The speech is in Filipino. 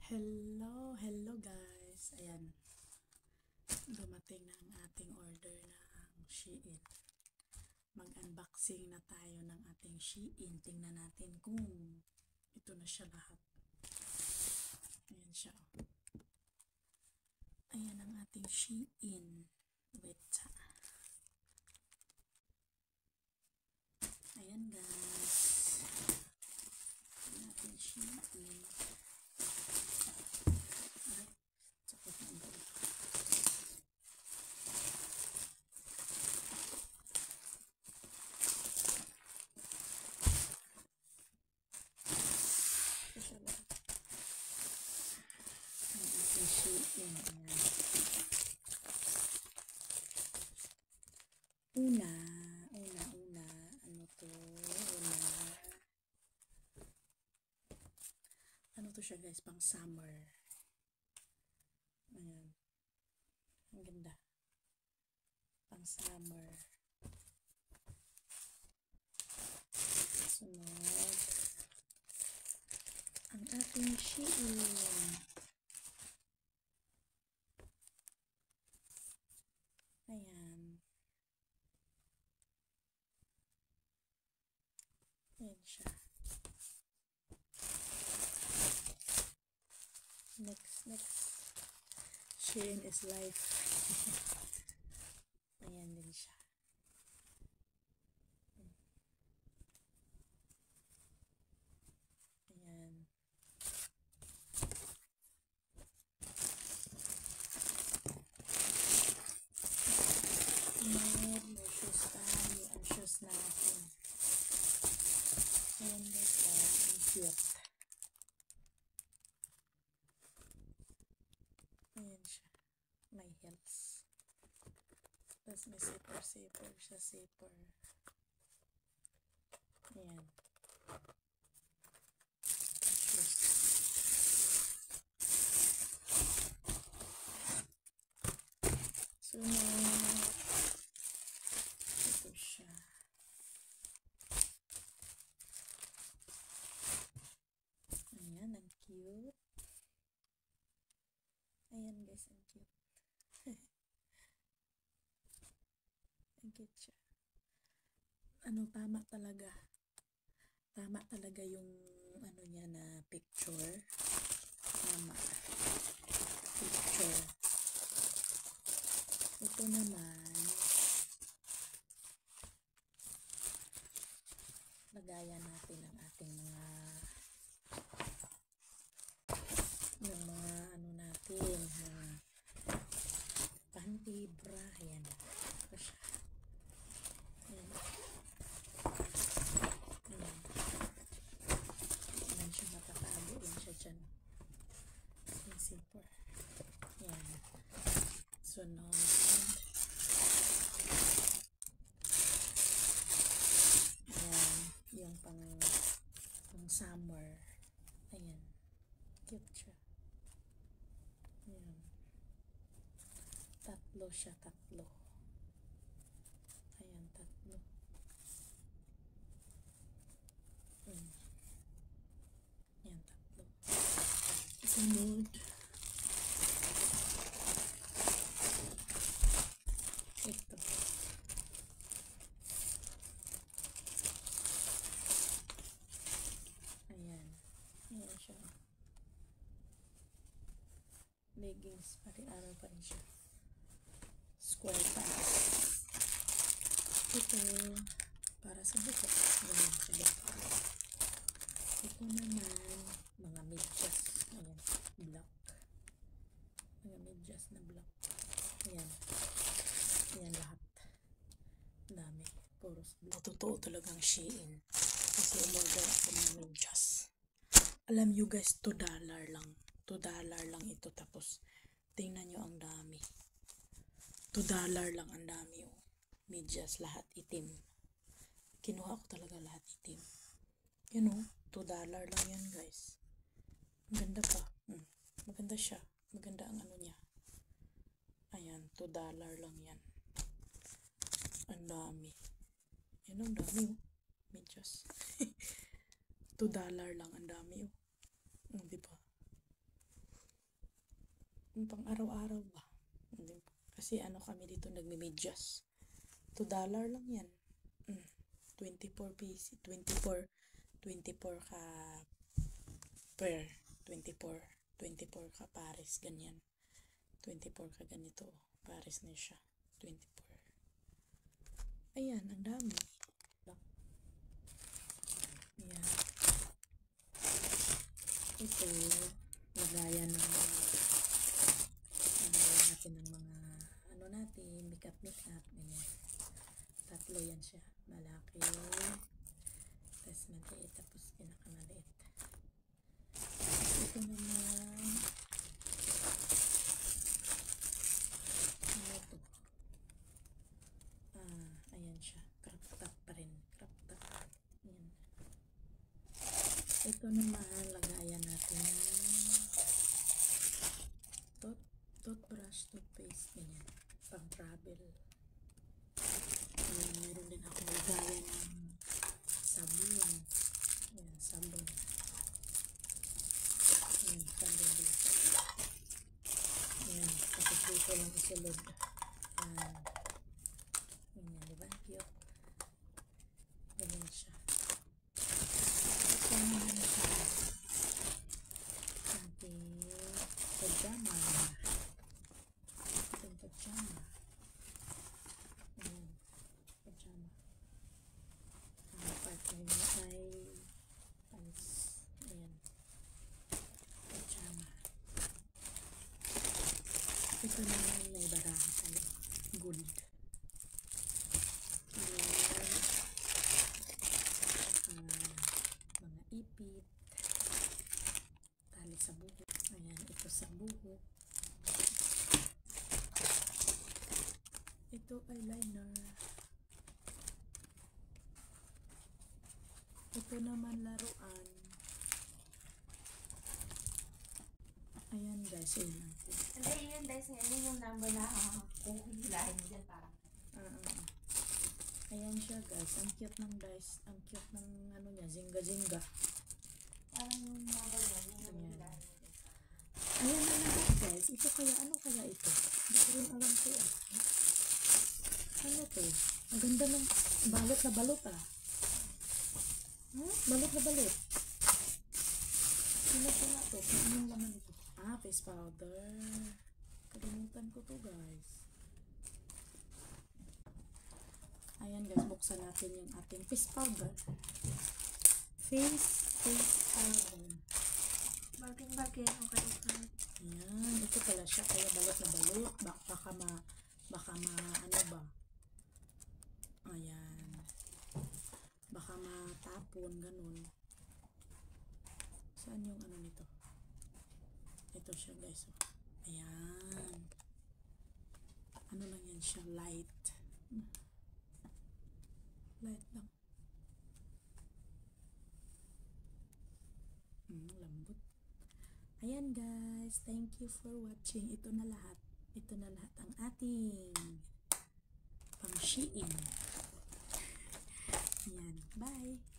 Hello guys. Ayan, dumating na ang ating order ng Shein. Mag-unboxing na tayo ng ating Shein. Tingnan natin kung ito na siya lahat. Ayan siya. Ayan ang ating Shein. Wait. Ayan guys. Ayan ating Shein. Shein. Una, ano to siya guys, pang summer. Ayan. Ang ganda. Pang summer. Sunod. Ang ating Shein. Ayan. Ayan siya. Next. Shein is life. Ayan din siya. Ayan. May shoes tayo. Ang shoes natin. Ayan guys, ang cute. Ayan siya. May heels. Tapos may zipper siya, zipper. Ayan. Shoes. Sunod. Ito siya. Ayan, ang cute. Ayan guys, ang cute. Ang cute siya. Tama talaga. Tama talaga yung niya na picture. Tama. Picture. Ito naman, lagayan natin ang ating mga natin, panty, bra. Ayan. Ito siya. Ayan. Ayan siya, matatago din siya dyan. Yung zipper. Ayan. Sunod. Ayan. Yung pang summer. Ayan. Cute siya. Ayan. Tatlo siya. Ayan, tatlo. Ayan, tatlo. Sunod. Ito. Ayan. Ayan siya. Leggings pa rin. Araw pa rin siya. Square pants. Ito. Para sa buhok. Ganyan sa buhok. Ito naman. Mga medyas. Ayan. Black. Mga medyas na black. Ayan. Ayan lahat. Dami. Puros black. Totoo talagang Shein. Kasi umorder ako ng medyas. Alam nyo guys, $2 lang. $2 lang ito. Tapos, tingnan nyo ang dami. $2 lang ang dami. Oh. Medyas, lahat itim. Kinuha ko talaga lahat itim. You know, $2 lang yan guys. Ang ganda pa. Maganda siya. Maganda ang niya. Ayan, $2 lang yan. Ang dami. Yan ang dami. Oh. Medyas. $2 lang ang dami. Oh. Diba? Yung pang araw-araw ba? Hindi. Kasi ano kami dito nagme-medyas. $2 lang yan. 24 pieces. 24 ka per 24 ka pares, ganyan. 24 ka ganito, pares na siya. 24. Ayan, ang dami. Ayan. Ito, lagayan ng mga natin ng mga ano natin, makeup. Ayan. Tatlo yan siya. Malaki. Tapos maliit. Tapos pinakamaliit. Ito naman. Ano to? Ayan siya. Crop top pa rin. Crop top. Ayan. Ito naman, lagayan natin ng toothbrush, toothpaste, ganyan. Pang travel. Ayan, meron din ako lagayan ng sabon. Ayan, sabon. Ayan, sabon dito. Ayan, tapos dito lang isulod. Ayan. Ayan, diba? Cute. Ganyan siya. Ito naman siya. Ating pajama. Ating pajama. Ayan. Pajama. Ang part na yun ay pants. Ayan. Pajama. Ito naman may baraha tayo. Gold. Mga ipit. Tali sa buhok. Ayan, ito sa buhok. Ito eyeliner. Ito naman laruan. Ayan guys, yun lang po. Hindi, yun guys, yun yung number na kukulilahin mo dyan parang. Ayan siya guys, ang cute ng dice, ang cute ng ano niya, zinga-zinga. Parang yung number mo, yung kukulilahin mo dyan. Ayan na lahat guys, ito kaya, ano kaya ito? Hindi ko rin alam ko ah. Ano to? Ang ganda ng balot na balot ah. Balot na balot. Sino ko na to? Kung anong laman ito? Face powder. Kalimutan ko to guys. Ayan guys, buksan natin yung ating face powder. Face powder. Bagay, okay. Ayan, ito pala siya. Kaya balot na balot. Baka ano ba? Ayan. Baka matapon, ganun. Saan yung ano nito? Ito siya guys. Ayan. Ano lang yan siya? Light. Light lang. Lambot. Ayan guys. Thank you for watching. Ito na lahat. Ito na lahat ang ating pang Shein. Ayan. Bye.